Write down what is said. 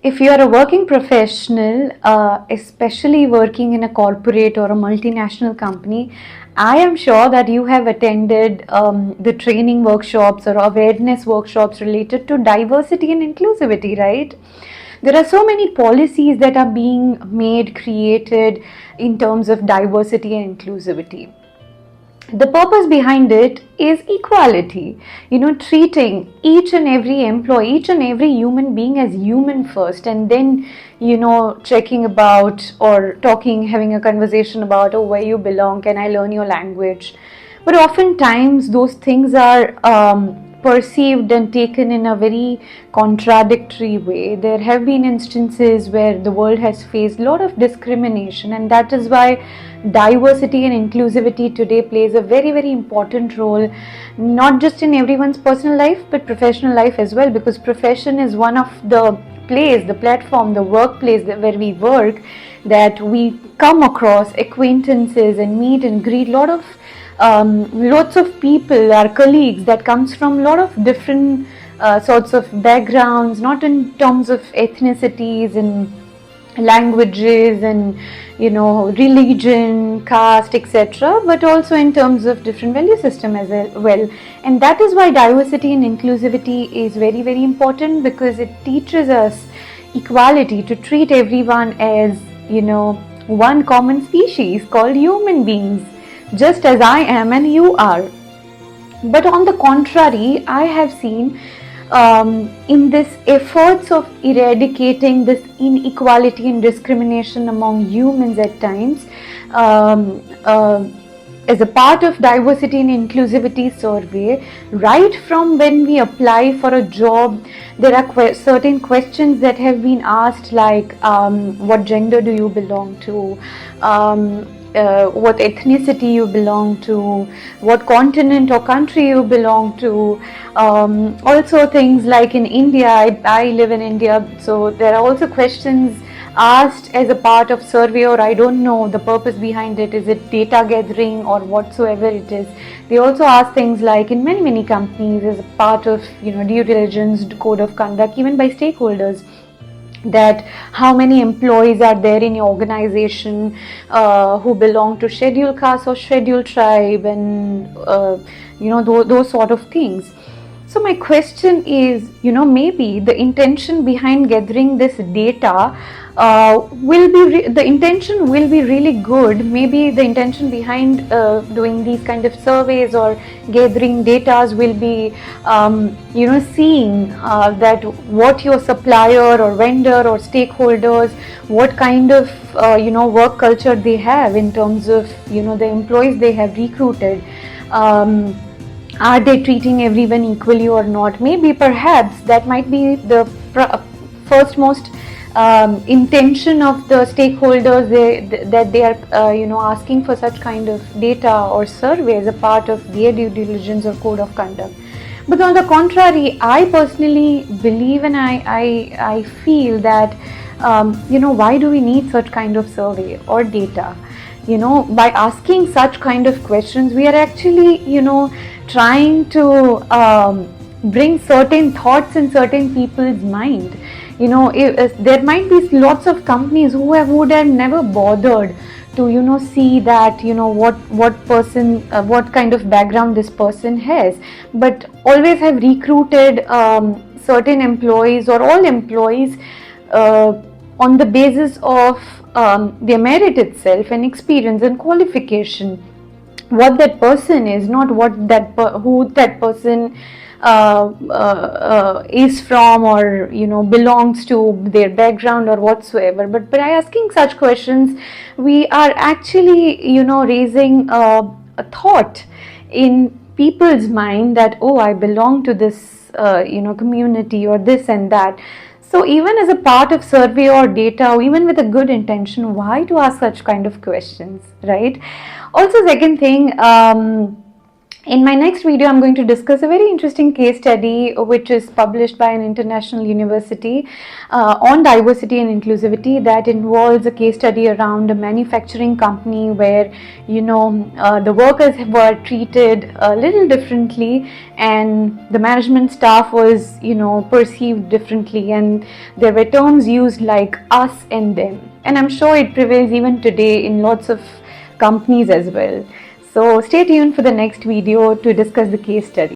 If you are a working professional, especially working in a corporate or a multinational company, I am sure that you have attended the training workshops or awareness workshops related to diversity and inclusivity, right? There are so many policies that are being made, created in terms of diversity and inclusivity. The purpose behind it is equality, treating each and every employee, each and every human being as human first, and then checking about or talking, having a conversation about, oh, where you belong, can I learn your language. But oftentimes those things are perceived and taken in a very contradictory way. There have been instances where the world has faced a lot of discrimination, and that is why diversity and inclusivity today plays a very, very important role, not just in everyone's personal life but professional life as well, because profession is one of the place, the platform, the workplace where we work, that we come across acquaintances and meet and greet lots of people, our colleagues, that comes from a lot of different sorts of backgrounds, not in terms of ethnicities and languages and religion, caste, etc., but also in terms of different value system as well. And that is why diversity and inclusivity is very, very important, because it teaches us equality, to treat everyone as one common species called human beings, just as I am and you are. But on the contrary, I have seen in this efforts of eradicating this inequality and discrimination among humans at times, as a part of diversity and inclusivity survey, right from when we apply for a job, there are certain questions that have been asked, like what gender do you belong to, what ethnicity you belong to, what continent or country you belong to. Also things like in India, I live in India, so there are also questions asked as a part of survey, or I don't know the purpose behind it. Is it data gathering or whatsoever it is? They also ask things like, in many companies, as a part of due diligence, code of conduct, even by stakeholders, that how many employees are there in your organization who belong to scheduled caste or scheduled tribe, and those sort of things. So my question is, maybe the intention behind gathering this data the intention will be really good. Maybe the intention behind doing these kind of surveys or gathering data will be, seeing that what your supplier or vendor or stakeholders, what kind of, work culture they have in terms of, the employees they have recruited. Are they treating everyone equally or not? Maybe perhaps that might be the first most intention of the stakeholders, that they are asking for such kind of data or survey as a part of their due diligence or code of conduct. But on the contrary, I personally believe and I feel that why do we need such kind of survey or data? By asking such kind of questions, we are actually trying to bring certain thoughts in certain people's mind. There might be lots of companies who would have never bothered to see that what person, what kind of background this person has, but always have recruited certain employees or all employees on the basis of their merit itself and experience and qualification. What that person is, not who that person is from or belongs to, their background or whatsoever. But by asking such questions, we are actually raising a thought in people's mind that, oh, I belong to this community or this and that. So even as a part of survey or data, or even with a good intention, why to ask such kind of questions, right? Also, second thing, In my next video, I'm going to discuss a very interesting case study which is published by an international university on diversity and inclusivity, that involves a case study around a manufacturing company where, the workers were treated a little differently and the management staff was, perceived differently, and there were terms used like us and them. And I'm sure it prevails even today in lots of companies as well. So stay tuned for the next video to discuss the case study.